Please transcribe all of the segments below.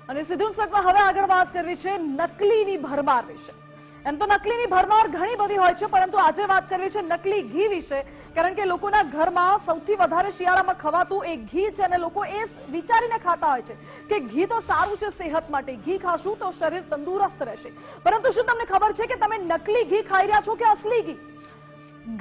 અને સીધું સટમાં હવે આગળ વાત કરવી છે નકલીની ભરમાર વિશે। એમ તો નકલીની ભરમાર ઘણી બધી હોય છે, પરંતુ આજે વાત કરવી છે નકલી ઘી વિશે, કારણ કે લોકોના ઘરમાં સૌથી વધારે શિયાળામાં ખવાતું એ ઘી છે અને લોકો એ વિચારીને ખાતા હોય છે કે ઘી તો સારું છે સેહત માટે, ઘી ખાશું તો શરીર તંદુરસ્ત રહેશે। પરંતુ શું તમને ખબર છે કે તમે નકલી ઘી ખાઈ રહ્યા છો કે અસલી ઘી?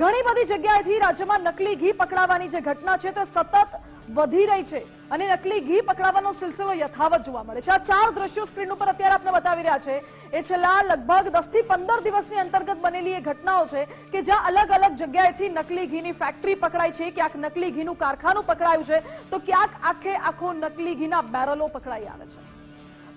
ઘણી બધી જગ્યાએથી રાજ્યમાં નકલી ઘી પકડાવાની જે ઘટના છે તે સતત વધી રહી છે અને નકલી ઘી પકડાવાનો સિલસિલો યથાવત જોવા મળે છે। આ 4 દ્રશ્યો સ્ક્રીન ઉપર અત્યારે આપને બતાવી રહ્યા છે એ છેલ્લા લગભગ 10 થી 15 દિવસની અંતર્ગત બનેલી એ ઘટનાઓ છે કે જ્યાં અલગ અલગ જગ્યાએથી નકલી ઘીની ફેક્ટરી પકડાઈ છે, ક્યાંક નકલી ઘીનું કારખાનું પકડાયું છે તો ક્યાંક આખો નકલી ઘીના બેરલો પકડાઈ આવે છે।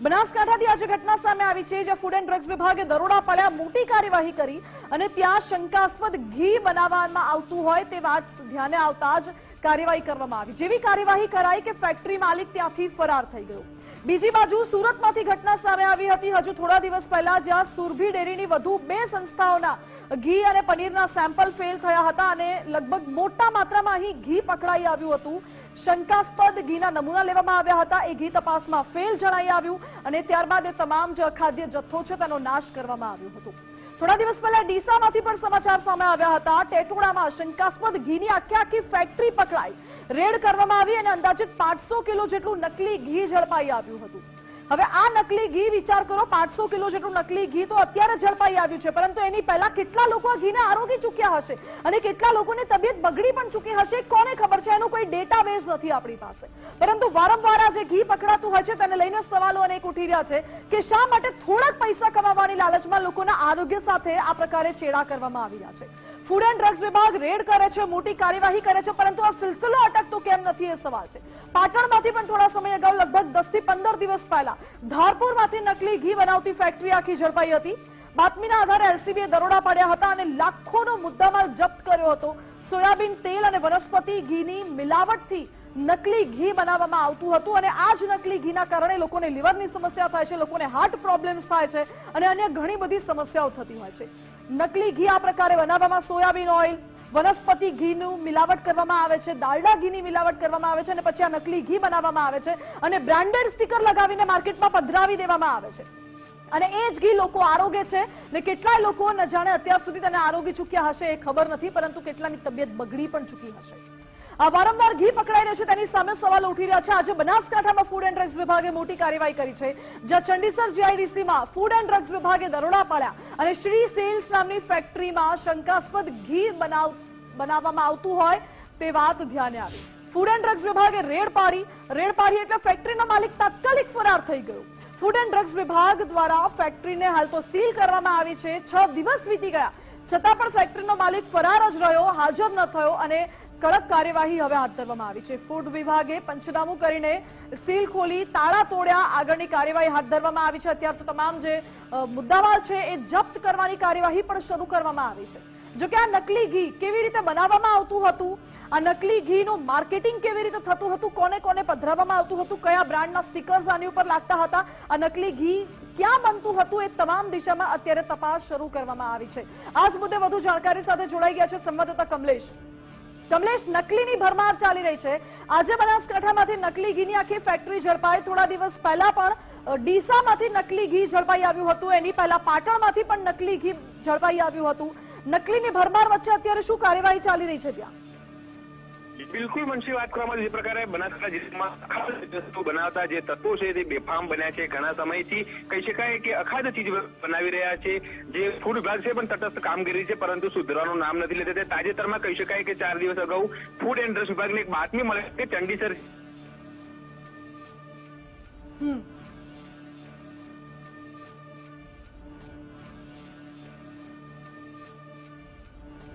બનાસકાંઠાથી આજે ઘટના સામે આવી છે જ્યાં ફૂડ એન્ડ ડ્રગ્સ વિભાગે દરોડા પાડ્યા, મોટી કાર્યવાહી કરી અને ત્યાં શંકાસ્પદ ઘી બનાવવામાં આવતું હોય તે વાત ધ્યાને આવતા જ કાર્યવાહી કરવામાં આવી। જેવી કાર્યવાહી કરાઈ કે ફેક્ટરી માલિક ત્યાંથી ફરાર થઈ ગયો। બીજી બાજુ સુરતમાંથી ઘટના સામે આવી હતી હજુ થોડા દિવસ પહેલા, જ્યાં સુરભી ડેરીની વધુ 2 સંસ્થાઓના ઘી અને પનીરના સેમ્પલ ફેલ થયા હતા અને લગભગ મોટા માત્રામાં અહીં ઘી પકડાઈ આવ્યું હતું। શંકાસ્પદ ઘીના નમૂના લેવામાં આવ્યા હતા, એ ઘી તપાસમાં ફેલ જણાઈ આવ્યું અને ત્યારબાદ એ તમામ જે અખાદ્ય જથ્થો છે તેનો નાશ કરવામાં આવ્યો હતો। થોડા દિવસ પહેલા ડીસામાંથી પણ સમાચાર સામે આવ્યા હતા। ટેટોડામાં શંકાસ્પદ ઘીની આખી ફેક્ટરી પકડાઈ, રેડ કરવામાં આવી અને અંદાજિત 500 કિલો જેટલું નકલી ઘી ઝડપાઈ આવ્યું હતું। હવે આ નકલી ઘી, વિચાર કરો, 500 કિલો જેટલું નકલી ઘી તો અત્યારે ઝડપાઈ આવ્યું છે, પરંતુ એની પહેલા કેટલા લોકો આ ઘીને આરોગી ચૂક્યા હશે અને કેટલા લોકોની તબિયત બગડી પણ ચૂકી હશે, કોને ખબર છે? એનો કોઈ ડેટાબેઝ નથી આપણી પાસે। પરંતુ વારંવાર આ જે ઘી પકડાતું હોય છે તેને લઈને સવાલો અનેક ઉઠી રહ્યા છે કે શા માટે થોડાક પૈસા કમાવાની લાલચમાં લોકોના આરોગ્ય સાથે આ પ્રકારે ચેડા કરવામાં આવી રહ્યા છે। ફૂડ એન્ડ ડ્રગ્સ વિભાગ રેડ કરે છે, મોટી કાર્યવાહી કરે છે, પરંતુ આ સિલસિલો અટકતો કેમ નથી એ સવાલ છે। પાટણમાંથી પણ થોડા સમય અગાઉ લગભગ 10 થી 15 દિવસ પહેલા ધારપુરમાંથી નકલી ઘી બનાવતી ફેક્ટરી આખી ઝડપાઈ હતી। બાતમીના આધારે એલસીબીએ દરોડા પાડ્યા હતા અને લાખોનો મુદ્દામાલ જપ્ત કર્યો હતો। સોયાબીન તેલ અને વનસ્પતિ ઘીની મિલાવટથી નકલી ઘી બનાવવામાં આવતું હતું અને આ જ નકલી ઘીના કારણે લોકોને લીવરની સમસ્યા થાય છે, લોકોને હાર્ટ પ્રોબ્લેમ્સ થાય છે અને અન્ય ઘણી બધી સમસ્યાઓ થતી હોય છે। નકલી ઘી આ પ્રકારે બનાવવામાં સોયાબીન ઓઇલ, વનસ્પતિ ઘીનું મિલાવટ કરવામાં આવે છે, ડાલડા ઘીની મિલાવટ કરવામાં આવે છે અને પછી આ નકલી ઘી બનાવવામાં આવે છે અને બ્રાન્ડેડ સ્ટીકર લગાવીને માર્કેટમાં પધરાવી દેવામાં આવે છે અને એ જ ઘી લોકો આરોગે છે ને કેટલાય લોકો ન જાણે અત્યાર સુધી તેને આરોગી ચૂક્યા હશે એ ખબર નથી, પરંતુ કેટલાની તબિયત બગડી પણ ચૂકી હશે। આ વારંવાર ઘી પકડાઈ રહ્યું છે તેની સામે સવાલો ઉઠી રહ્યા છે। આજે બનાસકાંઠામાં ફૂડ એન્ડ ડ્રગ્સ વિભાગે મોટી કાર્યવાહી કરી છે, જ્યાં ચંડીસર જીઆઈડીસીમાં ફૂડ એન્ડ ડ્રગ્સ વિભાગે દરોડા પાડ્યા અને શ્રી સેલ્સ નામની ફેક્ટરીમાં શંકાસ્પદ ઘી બનાવવામાં આવતું હોય તે વાત ધ્યાને આવી। ફૂડ એન્ડ ડ્રગ્સ વિભાગે રેડ પાડી એટલે ફેક્ટરીનો માલિક તાત્કાલિક ફરાર થઈ ગયો। ફૂડ એન્ડ ડ્રગ્સ વિભાગ દ્વારા ફેક્ટરીને હાલ તો સીલ કરવામાં આવી છે। 6 દિવસ વીતી ગયા છતાં પણ ફેક્ટરીનો માલિક ફરાર જ રહ્યો, હાજર ન થયો અને કડક કાર્યવાહી હવે હાથ ધરવામાં આવી છે। ફૂડ વિભાગે પંચનામું કરીને સીલ ખોલી, તાળા તોડ્યા, આગળની કાર્યવાહી હાથ ધરવામાં આવી છે। અત્યારે તો તમામ જે મુદ્દામાલ છે એ જપ્ત કરવાની કાર્યવાહી પણ શરૂ કરવામાં આવી છે। જો કે આ નકલી ઘી કેવી રીતે બનાવવામાં આવતું હતું, આ નકલી ઘીનું માર્કેટિંગ કેવી રીતે થતું હતું, કોને કોને પધરાવવામાં આવતું હતું, કયા બ્રાન્ડના સ્ટીકર્સ આની ઉપર લાગતા હતા, આ નકલી ઘી ક્યાં બનતું હતું, એ તમામ દિશામાં અત્યારે તપાસ શરૂ કરવામાં આવી છે। આ જ મુદ્દે વધુ જાણકારી સાથે જોડાઈ ગયા છે સંવાદદાતા કમલેશ। કમલેશ, નકલીની ભરમાર ચાલી રહી છે। આજે બનાસકાંઠામાંથી નકલી ઘીની આખી ફેક્ટરી ઝડપાઈ, થોડા દિવસ પહેલા પણ ડીસામાંથી નકલી ઘી ઝડપાઈ આવ્યું હતું, એની પહેલા પાટણમાંથી પણ નકલી ઘી ઝડપાઈ આવ્યું હતું। નકલીની ભરમાર વચ્ચે અત્યારે શું કાર્યવાહી ચાલી રહી છે ત્યાં? બિલકુલ મનસી, વાત કરવામાં જે પ્રકારે બનાસકાંઠા જિલ્લામાં બનાવતા જે તત્વો છે તે બેફામ બન્યા છે। ઘણા સમયથી કહી શકાય કે અખાદ્ય ચીજ બનાવી રહ્યા છે। જે ફૂડ વિભાગ છે પણ તટસ્થ કામગીરી છે, પરંતુ સુધરવાનું નામ નથી લેતા। તાજેતરમાં કહી શકાય કે 4 દિવસ અગાઉ ફૂડ એન્ડ ડ્રગ્સ વિભાગને એક બાતમી મળી કે ચંડીસર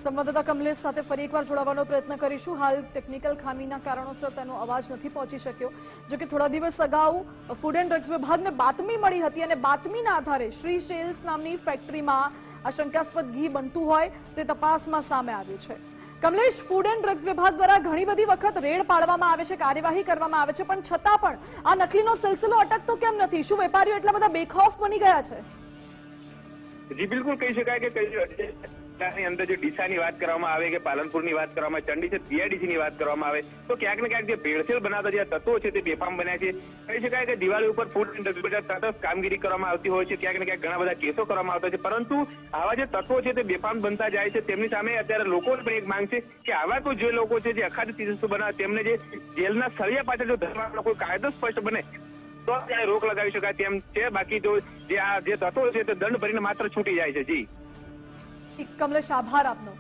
સંવાદદાતા કમલેશ સાથે ફરી એકવાર જોડાવાનો પ્રયત્ન કરીશું। હાલ ટેકનિકલ ખામીના કારણોસર તેનો અવાજ નથી પહોંચી શક્યો। જો કે થોડા દિવસ અગાઉ ફૂડ એન્ડ ડ્રગ્સ વિભાગને બાતમી મળી હતી અને બાતમીના આધારે શ્રી સેલ્સ નામની ફેક્ટરીમાં આ શંકાસ્પદ ઘી બનતું હોય તે તપાસમાં સામે આવ્યું છે। કમલેશ, ફૂડ એન્ડ ડ્રગ્સ વિભાગ દ્વારા ઘણી બધી વખત રેડ પાડવામાં આવે છે, કાર્યવાહી કરવામાં આવે છે, પણ છતાં પણ આ નકલીનો સિલસિલો અટકતો કેમ નથી? શું વેપારીઓ એટલા બધા બેખૌફ બની ગયા છે? જી બિલકુલ કહી શકાય કે જિલ્લાની અંદર જે ડીસાની વાત કરવામાં આવે કે પાલનપુરની વાત કરવામાં આવે, ચંડી છે જીઆઈડીસી ની વાત કરવામાં આવે તો ક્યાંક ને ક્યાંક જે ભેળસેળ બનાવતા જે તત્વો છે તે બેફામ બન્યા છે. કહી શકાય કે દિવાળી ઉપર ફૂડ એન્ડ ડ્રગ્સ તટસ્થ કામગીરી કરવામાં આવતી હોય છે, ક્યાંક ને ક્યાંક ઘણા બધા કેસો કરવામાં આવતા છે, પરંતુ આવા જે તત્વો છે તે બેફામ બનતા જાય છે. તેમની સામે અત્યારે લોકોની પણ એક માંગ છે કે આવા કોઈ જે લોકો છે જે અખાદ્ય ચીજવસ્તુ બનાવે તેમને જે જેલના સળિયા પાછળ જો ધરવાનો કોઈ કાયદો સ્પષ્ટ બને તો ત્યાં રોક લગાવી શકાય તેમ છે. બાકી તો જે આ જે તત્વો છે તે દંડ ભરીને માત્ર છૂટી જાય છે. જી કમલેશ, આભાર આપનો.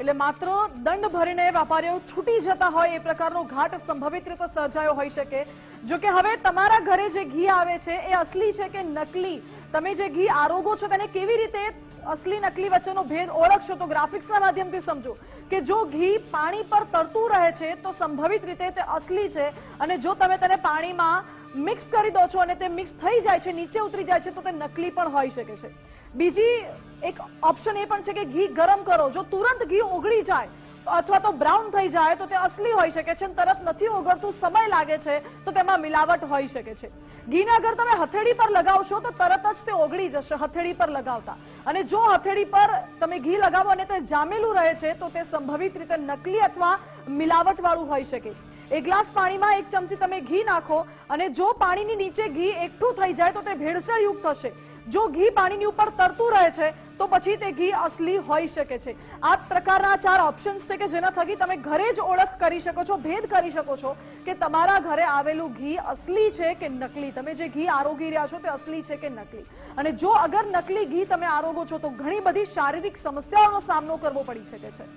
એટલે માત્ર દંડ ભરીને વેપારીઓ છૂટી જતા હોય એ પ્રકારનો ઘાટ સંભવિત રીતે સર્જાયો હોઈ શકે. જો કે હવે તમારા ઘરે જે ઘી આવે છે એ અસલી છે કે નકલી, તમે જે ઘી આરોગો છો તેને કેવી રીતે અસલી નકલી વચ્ચેનો ભેદ ઓળખશો તો ગ્રાફિક્સના માધ્યમથી સમજો કે જો ઘી પાણી પર તરતું રહે છે તો સંભવિત રીતે તે અસલી છે, અને જો તમે તેને પાણીમાં મિક્સ કરી દો છો અને તે મિક્સ થઈ જાય છે, નીચે ઉતરી જાય છે, તો તે નકલી પણ હોઈ શકે છે. બીજી એક ઓપ્શન એ પણ છે કે ઘી ગરમ કરો, જો તુરંત ઘી ઓગળી જાય અથવા તો બ્રાઉન થઈ જાય તો તે અસલી હોઈ શકે છે, તરત નથી ઓગળતું, સમય લાગે છે તો તેમાં મિલાવટ હોઈ શકે છે. ઘીને અગર તમે હથેળી પર લગાવશો તો તરત જ તે ઓગળી જશે હથેળી પર લગાવતા, અને જો હથેળી પર તમે ઘી લગાવો અને તે જામેલું રહે છે તો તે સંભવિત રીતે નકલી અથવા મિલાવટ વાળું હોઈ શકે. એક ગ્લાસ પાણીમાં 1 ચમચી તમે ઘી નાખો અને જો પાણીની નીચે ઘી એકઠું થઈ જાય તો તે ભેળસેળયુક્ત થશે. જો ઘી પાણીની ઉપર તરતું રહે છે તો પછી તે ઘી અસલી હોઈ શકે છે. આ પ્રકારના 4 ઓપ્શન્સ છે કે જેના થકી તમે ઘરે જ ઓળખ કરી શકો છો, ભેદ કરી શકો છો કે તમારા ઘરે આવેલું ઘી અસલી છે કે નકલી. તમે જે ઘી આરોગી રહ્યા છો તે અસલી છે કે નકલી. અને જો અગર નકલી ઘી તમે આરોગો છો તો ઘણી બધી શારીરિક સમસ્યાઓનો સામનો કરવો પડી શકે છે.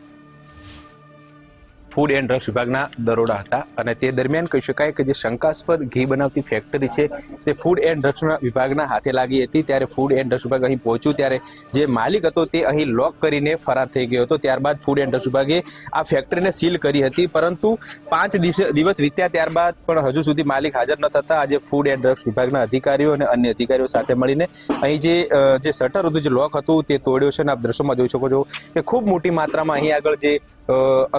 ફૂડ એન્ડ ડ્રગ્સ વિભાગના દરોડા હતા અને તે દરમિયાન કહી શકાય કે જે શંકાસ્પદ ઘી બનાવતી ફેક્ટરી છે તે ફૂડ એન્ડ ડ્રગ્સ વિભાગના હાથે લાગી હતી. ત્યારે ફૂડ એન્ડ ડ્રગ્સ વિભાગ અહીં પહોંચ્યું ત્યારે જે માલિક હતો તે અહીં લોક કરીને ફરાર થઈ ગયો હતો. ત્યારબાદ ફૂડ એન્ડ ડ્રગ્સ વિભાગે આ ફેક્ટરીને સીલ કરી હતી, પરંતુ 5 દિવસ વીત્યા ત્યારબાદ પણ હજુ સુધી માલિક હાજર ન થતા આજે ફૂડ એન્ડ ડ્રગ્સ વિભાગના અધિકારીઓ અને અન્ય અધિકારીઓ સાથે મળીને અહીં જે શટર હતું, જે લોક હતું તે તોડ્યો છે. અને આપ દ્રશ્યોમાં જોઈ શકો છો કે ખૂબ મોટી માત્રામાં અહીં આગળ જે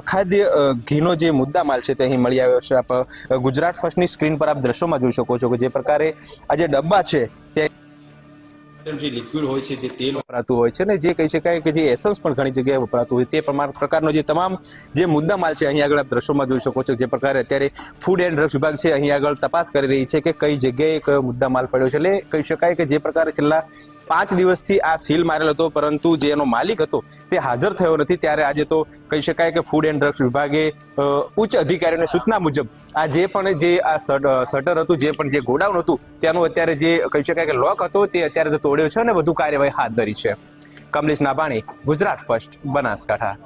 અખાદ્ય ઘીનો જે મુદ્દા માલ છે તે અહીં મળી આવ્યો છે. આપ ગુજરાત ફર્સ્ટની સ્ક્રીન પર આપ દ્રશ્યોમાં જોઈ શકો છો કે જે પ્રકારે આ જે ડબ્બા છે તે જે લિક્વિડ હોય છે, જે તેલ વપરાતું હોય છે ને જે કહી શકાય કે જે એસન્સ પણ ઘણી જગ્યાએ વપરાતું હોય તે પ્રકારનો જે તમામ જે મુદ્દા માલ છે અહીં આગળ આપ દ્રશ્યોમાં જોઈ શકો છો. જે પ્રકારે અત્યારે ફૂડ એન્ડ ડ્રગ્સ વિભાગ છે અહીં આગળ તપાસ કરી રહી છે કે કઈ જગ્યાએ કયો મુદ્દા માલ પડ્યો છે. એટલે કહી શકાય કે જે પ્રકારે છેલ્લા 5 દિવસથી આ સીલ મારેલો હતો, પરંતુ જે એનો માલિક હતો તે હાજર થયો નથી. ત્યારે આજે તો કહી શકાય કે ફૂડ એન્ડ ડ્રગ્સ વિભાગે ઉચ્ચ અધિકારીઓની સૂચના મુજબ આ જે પણ જે આ શટર હતું, જે પણ જે ગોડાઉન હતું ત્યાંનું અત્યારે જે કહી શકાય કે લોક હતો તે અત્યારે તોડ્યો છે અને વધુ કાર્યવાહી હાથ ધરી છે. કમલેશ નાભાણી, ગુજરાત ફર્સ્ટ, બનાસકાંઠા.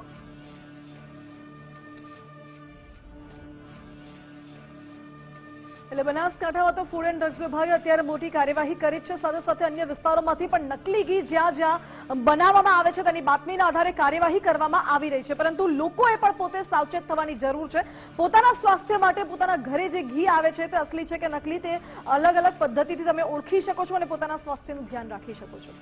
એટલે બનાસકાંઠામાં તો ફૂડ એન્ડ ડ્રગ્સ વિભાગે અત્યારે મોટી કાર્યવાહી કરી છે. સાથે સાથે અન્ય વિસ્તારોમાંથી પણ નકલી ઘી જ્યાં જ્યાં બનાવવામાં આવે છે તેની બાતમીના આધારે કાર્યવાહી કરવામાં આવી રહી છે. પરંતુ લોકોએ પણ પોતે સાવચેત થવાની જરૂર છે. પોતાના સ્વાસ્થ્ય માટે પોતાના ઘરે જે ઘી આવે છે તે અસલી છે કે નકલી તે અલગ અલગ પદ્ધતિથી તમે ઓળખી શકો છો અને પોતાના સ્વાસ્થ્યનું ધ્યાન રાખી શકો છો.